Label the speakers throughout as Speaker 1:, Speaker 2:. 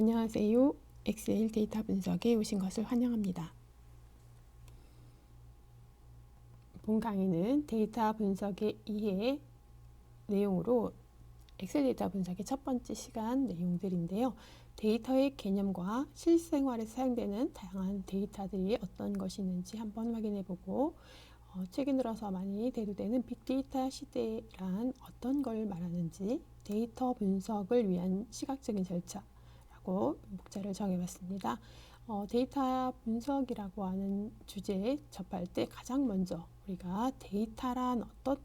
Speaker 1: 안녕하세요. 엑셀 데이터 분석에 오신 것을 환영합니다. 본 강의는 데이터 분석의 이해 내용으로 엑셀 데이터 분석의 첫 번째 시간 내용들인데요. 데이터의 개념과 실생활에서 사용되는 다양한 데이터들이 어떤 것이 있는지 한번 확인해보고 최근 들어서 많이 대두되는 빅데이터 시대란 어떤 걸 말하는지 데이터 분석을 위한 시각적인 절차라고 목차를 정해봤습니다. 데이터 분석이라고 하는 주제에 접할 때 가장 먼저 우리가 데이터란 어떤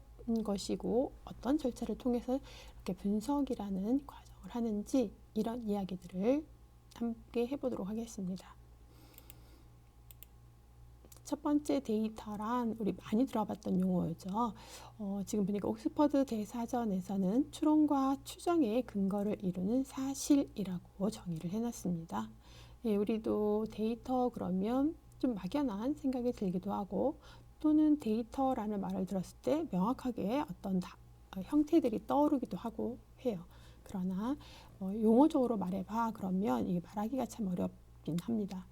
Speaker 1: 것이고 어떤 절차를 통해서 이렇게 분석이라는 과정을 하는지 이런 이야기들을 함께 해보도록 하겠습니다. 첫 번째 데이터란 우리 많이 들어봤던 용어죠. 지금 보니까 옥스퍼드 대사전에서는 추론과 추정의 근거를 이루는 사실이라고 정의를 해놨습니다. 예, 우리도 데이터 그러면 좀 막연한 생각이 들기도 하고 또는 데이터라는 말을 들었을 때 명확하게 어떤 형태들이 떠오르기도 하고 해요. 그러나 용어적으로 말해봐 그러면 이게 말하기가 참 어렵긴 합니다.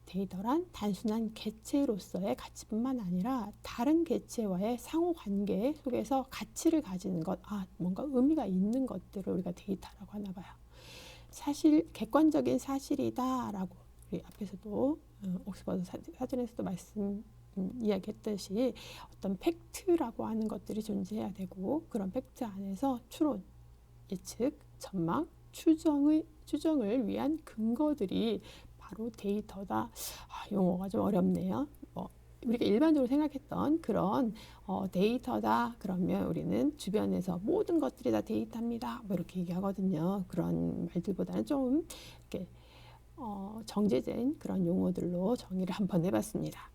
Speaker 1: 데이터란 단순한 개체로서의 가치뿐만 아니라 다른 개체와의 상호관계 속에서 가치를 가지는 것, 뭔가 의미가 있는 것들을 우리가 데이터라고 하나 봐요. 사실, 객관적인 사실이다라고 우리 앞에서도 옥스퍼드 사전에서도 이야기했듯이 어떤 팩트라고 하는 것들이 존재해야 되고 그런 팩트 안에서 추론, 예측, 전망, 추정을 위한 근거들이 바로 데이터다. 용어가 좀 어렵네요. 우리가 일반적으로 생각했던 그런 데이터다 그러면 우리는 주변에서 모든 것들이 다 데이터입니다. 이렇게 얘기하거든요. 그런 말들보다는 좀 이렇게 정제된 그런 용어들로 정의를 한번 해봤습니다.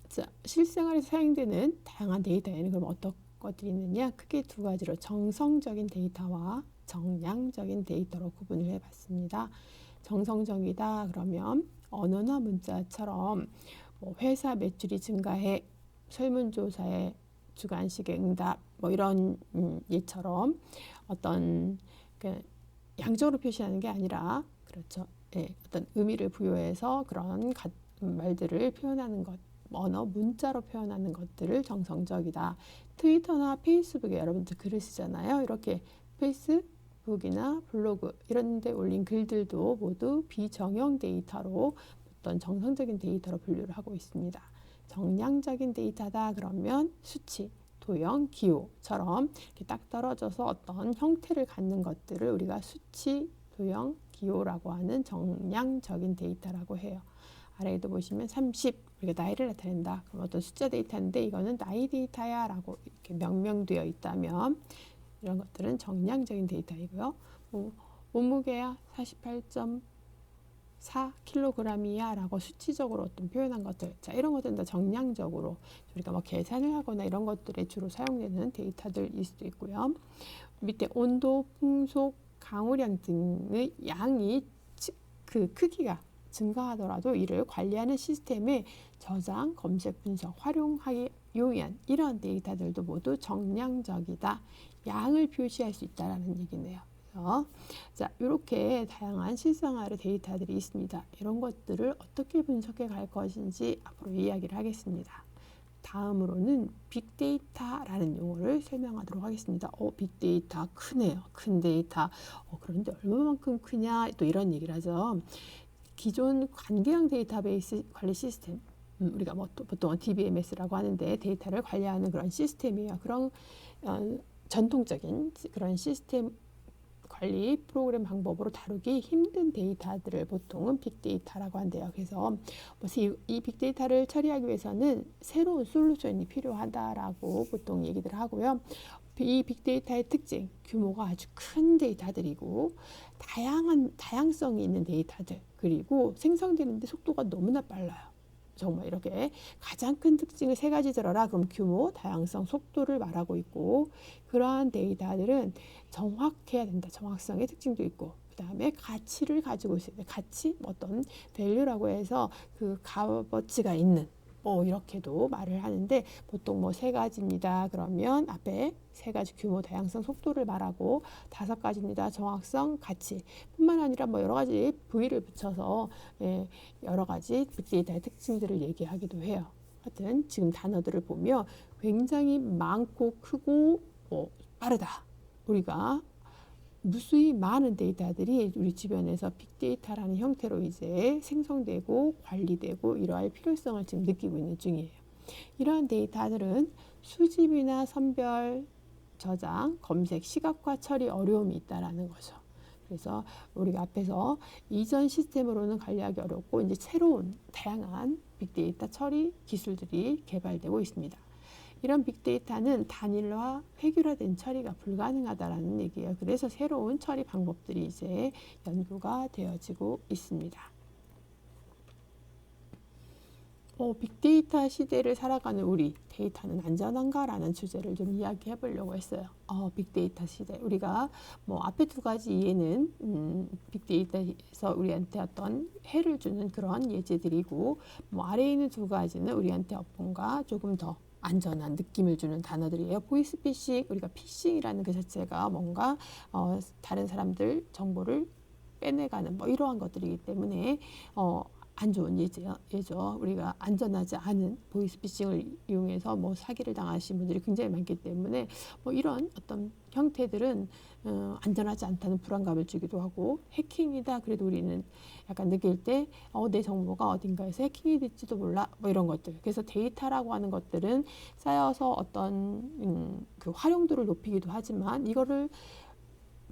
Speaker 1: 자, 실생활에서 사용되는 다양한 데이터에는 그럼 어떤 것들이 있느냐? 크게 두 가지로 정성적인 데이터와 정량적인 데이터로 구분을 해봤습니다. 정성적이다 그러면 언어나 문자처럼 회사 매출이 증가해 설문조사에 주관식의 응답 이런 예처럼 어떤 양적으로 표시하는 게 아니라 그렇죠. 예, 어떤 의미를 부여해서 그런 말들을 표현하는 것 언어 문자로 표현하는 것들을 정성적이다. 트위터나 페이스북에 여러분들 글을 쓰잖아요. 이렇게 페이스북이나 블로그 이런 데 올린 글들도 모두 비정형 데이터로 어떤 정성적인 데이터로 분류를 하고 있습니다. 정량적인 데이터다 그러면 수치, 도형, 기호처럼 이렇게 딱 떨어져서 어떤 형태를 갖는 것들을 우리가 수치, 도형, 기호라고 하는 정량적인 데이터라고 해요. 아래에도 보시면 30, 우리가 나이를 나타낸다. 그럼 어떤 숫자 데이터인데 이거는 나이 데이터야 라고 이렇게 명명되어 있다면 이런 것들은 정량적인 데이터이고요. 몸무게야 48.4kg이야 라고 수치적으로 어떤 표현한 것들, 자 이런 것들은 다 정량적으로 우리가 계산을 하거나 이런 것들에 주로 사용되는 데이터들일 수도 있고요. 밑에 온도, 풍속, 강우량 등의 양이 그 크기가 증가하더라도 이를 관리하는 시스템의 저장, 검색, 분석, 활용하기 용이한 이런 데이터들도 모두 정량적이다. 양을 표시할 수 있다라는 얘기네요. 자, 이렇게 다양한 실생활의 데이터들이 있습니다. 이런 것들을 어떻게 분석해 갈 것인지 앞으로 이야기를 하겠습니다. 다음으로는 빅데이터라는 용어를 설명하도록 하겠습니다. 빅데이터 크네요. 큰 데이터. 그런데 얼마만큼 크냐? 또 이런 얘기를 하죠. 기존 관계형 데이터베이스 관리 시스템, 우리가 보통 DBMS라고 하는데 데이터를 관리하는 그런 시스템이에요. 그런 전통적인 그런 시스템 관리 프로그램 방법으로 다루기 힘든 데이터들을 보통은 빅데이터라고 한대요. 그래서 이 빅데이터를 처리하기 위해서는 새로운 솔루션이 필요하다라고 보통 얘기들 하고요. 이 빅데이터의 특징, 규모가 아주 큰 데이터들이고 다양성이 있는 데이터들 그리고 생성되는데 속도가 너무나 빨라요. 정말 이렇게 가장 큰 특징을 세 가지 들어라. 그럼 규모, 다양성, 속도를 말하고 있고 그러한 데이터들은 정확해야 된다. 정확성의 특징도 있고 그 다음에 가치를 가지고 있어요. 가치, 어떤 value라고 해서 그 값어치가 있는 뭐 이렇게도 말을 하는데 보통 뭐 3가지입니다. 그러면 앞에 3가지 규모, 다양성, 속도를 말하고 5가지입니다. 정확성, 가치 뿐만 아니라 뭐 여러 가지 부위를 붙여서 여러 가지 빅데이터의 특징들을 얘기하기도 해요. 하여튼 지금 단어들을 보면 굉장히 많고 크고 빠르다. 우리가 무수히 많은 데이터들이 우리 주변에서 빅데이터라는 형태로 이제 생성되고 관리되고 이러할 필요성을 지금 느끼고 있는 중이에요. 이러한 데이터들은 수집이나 선별, 저장, 검색, 시각화, 처리 어려움이 있다라는 거죠. 그래서 우리가 앞에서 이전 시스템으로는 관리하기 어렵고 이제 새로운 다양한 빅데이터 처리 기술들이 개발되고 있습니다. 이런 빅데이터는 단일화, 획일화된 처리가 불가능하다라는 얘기예요. 그래서 새로운 처리 방법들이 이제 연구가 되어지고 있습니다. 빅데이터 시대를 살아가는 우리, 데이터는 안전한가라는 주제를 좀 이야기해 보려고 했어요. 빅데이터 시대. 우리가 뭐 앞에 2가지 예는 빅데이터에서 우리한테 어떤 해를 주는 그런 예제들이고, 뭐 아래에 있는 2가지는 우리한테 뭔가 조금 더 안전한 느낌을 주는 단어들이에요. 보이스피싱, 우리가 피싱이라는 그 자체가 뭔가 다른 사람들 정보를 빼내가는 뭐 이러한 것들이기 때문에 안 좋은 예죠. 우리가 안전하지 않은 보이스피싱을 이용해서 뭐 사기를 당하신 분들이 굉장히 많기 때문에 뭐 이런 어떤 형태들은 안전하지 않다는 불안감을 주기도 하고, 해킹이다 그래도 우리는 약간 느낄 때 내 정보가 어딘가에서 해킹이 될지도 몰라 뭐 이런 것들. 그래서 데이터라고 하는 것들은 쌓여서 어떤 그 활용도를 높이기도 하지만 이거를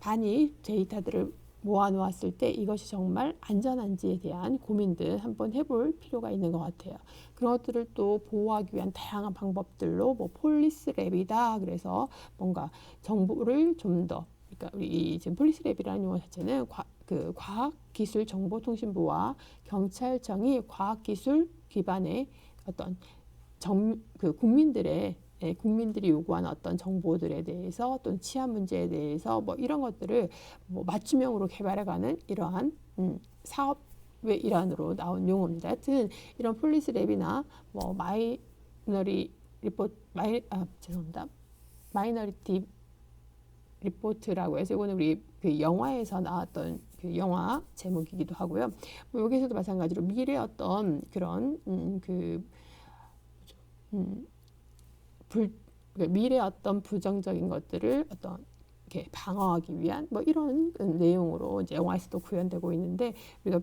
Speaker 1: 많이 데이터들을 모아놓았을 때 이것이 정말 안전한지에 대한 고민들 한번 해볼 필요가 있는 것 같아요. 그런 것들을 또 보호하기 위한 다양한 방법들로 뭐 폴리스랩이다. 그래서 뭔가 정보를 좀 더, 그러니까 우리 지금 폴리스랩이라는 용어 자체는 과학기술정보통신부와 경찰청이 과학기술 기반의 어떤 국민들이 요구하는 어떤 정보들에 대해서 또는 치안 문제에 대해서 뭐 이런 것들을 뭐 맞춤형으로 개발해가는 이러한 사업의 일환으로 나온 용어입니다. 하여튼 이런 폴리스랩이나 뭐 마이너리티 리포트라고 해서 이거는 우리 그 영화에서 나왔던 그 영화 제목이기도 하고요. 뭐 여기서도 마찬가지로 미래의 어떤 그런 미래의 어떤 부정적인 것들을 어떤 이렇게 방어하기 위한 뭐 이런 내용으로 이제 영화에서도 구현되고 있는데, 우리가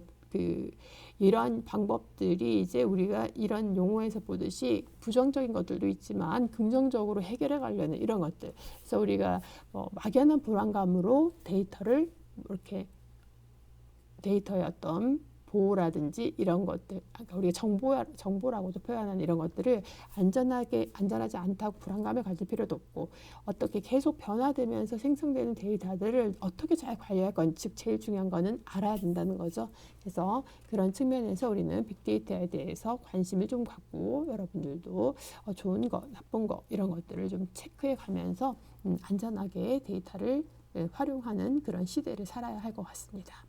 Speaker 1: 이러한 방법들이 이제 우리가 이런 용어에서 보듯이 부정적인 것들도 있지만 긍정적으로 해결해 가려는 이런 것들. 그래서 우리가 막연한 불안감으로 데이터를 이렇게 데이터의 어떤 보호라든지 이런 것들, 그러니까 우리가 정보라고도 표현하는 이런 것들을 안전하지 않다고 불안감을 가질 필요도 없고, 어떻게 계속 변화되면서 생성되는 데이터들을 어떻게 잘 관리할 건, 즉 제일 중요한 거는 알아야 된다는 거죠. 그래서 그런 측면에서 우리는 빅데이터에 대해서 관심을 좀 갖고 여러분들도 좋은 거, 나쁜 거 이런 것들을 좀 체크해 가면서 안전하게 데이터를 활용하는 그런 시대를 살아야 할 것 같습니다.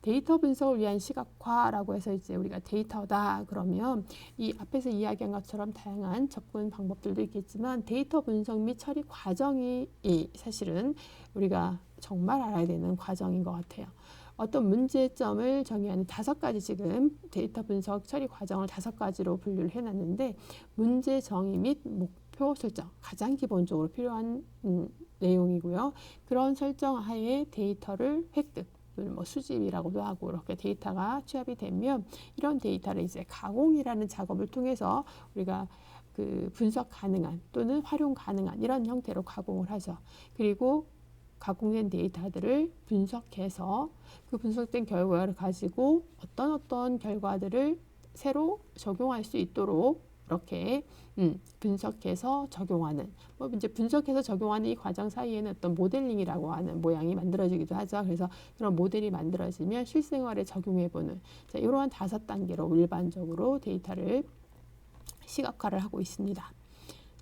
Speaker 1: 데이터 분석을 위한 시각화라고 해서 이제 우리가 데이터다 그러면 이 앞에서 이야기한 것처럼 다양한 접근 방법들도 있겠지만 데이터 분석 및 처리 과정이 사실은 우리가 정말 알아야 되는 과정인 것 같아요. 어떤 문제점을 정의하는 5가지, 지금 데이터 분석 처리 과정을 5가지로 분류를 해놨는데, 문제 정의 및 목표 설정 가장 기본적으로 필요한 내용이고요. 그런 설정 하에 데이터를 획득, 뭐 수집이라고도 하고, 이렇게 데이터가 취합이 되면 이런 데이터를 이제 가공이라는 작업을 통해서 우리가 분석 가능한 또는 활용 가능한 이런 형태로 가공을 하죠. 그리고 가공된 데이터들을 분석해서 그 분석된 결과를 가지고 어떤 결과들을 새로 적용할 수 있도록 이렇게 분석해서 적용하는, 뭐 이제 분석해서 적용하는 이 과정 사이에는 어떤 모델링이라고 하는 모양이 만들어지기도 하죠. 그래서 그런 모델이 만들어지면 실생활에 적용해보는, 이러한 5단계로 일반적으로 데이터를 시각화를 하고 있습니다.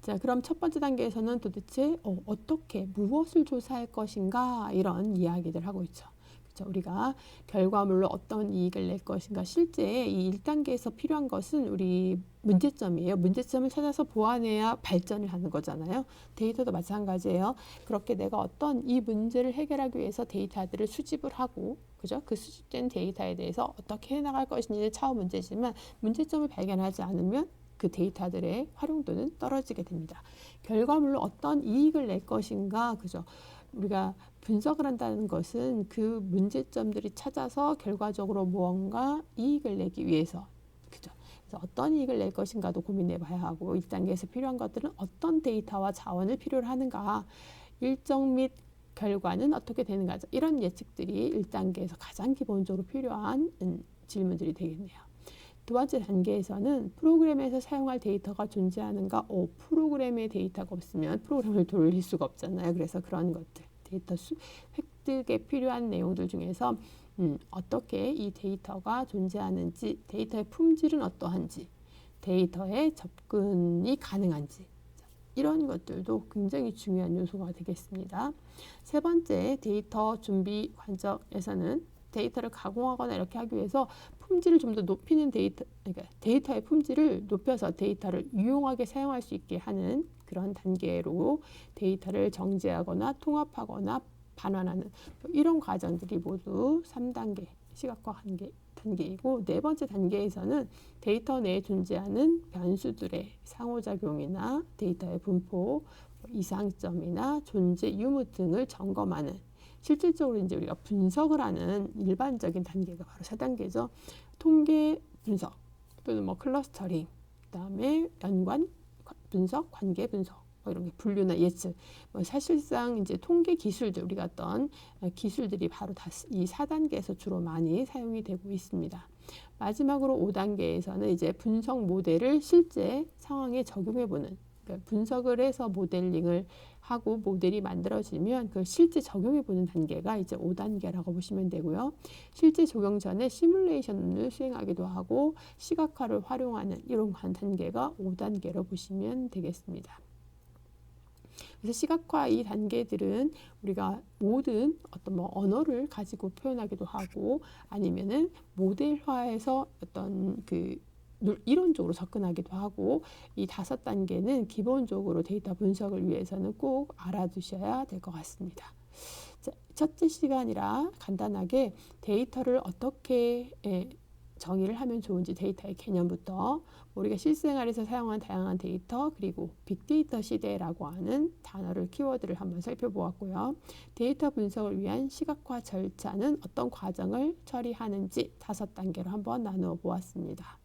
Speaker 1: 자, 그럼 첫 번째 단계에서는 도대체 어떻게 무엇을 조사할 것인가 이런 이야기들 하고 있죠. 그렇죠? 우리가 결과물로 어떤 이익을 낼 것인가. 실제 이 1단계에서 필요한 것은 우리 문제점이에요. 문제점을 찾아서 보완해야 발전을 하는 거잖아요. 데이터도 마찬가지예요. 그렇게 내가 어떤 이 문제를 해결하기 위해서 데이터들을 수집을 하고, 그죠? 그 수집된 데이터에 대해서 어떻게 해나갈 것인지는 차후 문제지만 문제점을 발견하지 않으면 그 데이터들의 활용도는 떨어지게 됩니다. 결과물로 어떤 이익을 낼 것인가, 그죠? 우리가 분석을 한다는 것은 그 문제점들이 찾아서 결과적으로 무언가 이익을 내기 위해서, 그죠? 그래서 어떤 이익을 낼 것인가도 고민해 봐야 하고, 1단계에서 필요한 것들은 어떤 데이터와 자원을 필요로 하는가, 일정 및 결과는 어떻게 되는가, 이런 예측들이 1단계에서 가장 기본적으로 필요한 질문들이 되겠네요. 두 번째 단계에서는 프로그램에서 사용할 데이터가 존재하는가. 프로그램에 데이터가 없으면 프로그램을 돌릴 수가 없잖아요. 그래서 그런 것들, 데이터 획득에 필요한 내용들 중에서 어떻게 이 데이터가 존재하는지, 데이터의 품질은 어떠한지, 데이터에 접근이 가능한지, 이런 것들도 굉장히 중요한 요소가 되겠습니다. 세 번째, 데이터 준비 관점에서는 데이터를 가공하거나 이렇게 하기 위해서 품질을 좀 더 높이는 그러니까 데이터의 품질을 높여서 데이터를 유용하게 사용할 수 있게 하는 그런 단계로 데이터를 정제하거나 통합하거나 반환하는 이런 과정들이 모두 3단계 시각화 단계이고, 네 번째 단계에서는 데이터 내에 존재하는 변수들의 상호작용이나 데이터의 분포, 이상점이나 존재 유무 등을 점검하는, 실질적으로 이제 우리가 분석을 하는 일반적인 단계가 바로 4단계죠. 통계 분석 또는 뭐 클러스터링, 그다음에 연관 분석, 관계 분석, 이런 게 분류나 예측, 사실상 이제 통계 기술들, 우리가 어떤 기술들이 바로 다 이 4단계에서 주로 많이 사용이 되고 있습니다. 마지막으로 5단계에서는 이제 분석 모델을 실제 상황에 적용해 보는, 그러니까 분석을 해서 모델링을 하고 모델이 만들어지면 그걸 실제 적용해 보는 단계가 이제 5단계라고 보시면 되고요. 실제 적용 전에 시뮬레이션을 수행하기도 하고 시각화를 활용하는 이런 단계가 5단계로 보시면 되겠습니다. 그래서 시각화 이 단계들은 우리가 모든 어떤 뭐 언어를 가지고 표현하기도 하고, 아니면은 모델화해서 어떤 그 이론적으로 접근하기도 하고, 이 5단계는 기본적으로 데이터 분석을 위해서는 꼭 알아두셔야 될 것 같습니다. 자, 첫째 시간이라 간단하게 데이터를 어떻게 정의를 하면 좋은지, 데이터의 개념부터 우리가 실생활에서 사용한 다양한 데이터, 그리고 빅데이터 시대라고 하는 단어를, 키워드를 한번 살펴보았고요. 데이터 분석을 위한 시각화 절차는 어떤 과정을 처리하는지 5단계로 한번 나누어 보았습니다.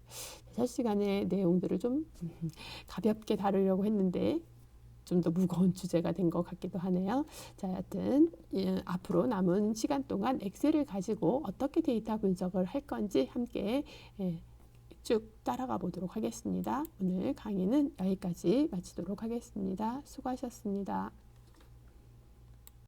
Speaker 1: 첫 시간의 내용들을 좀 가볍게 다루려고 했는데 좀 더 무거운 주제가 된 것 같기도 하네요. 자, 여하튼 앞으로 남은 시간 동안 엑셀을 가지고 어떻게 데이터 분석을 할 건지 함께 쭉 따라가 보도록 하겠습니다. 오늘 강의는 여기까지 마치도록 하겠습니다. 수고하셨습니다.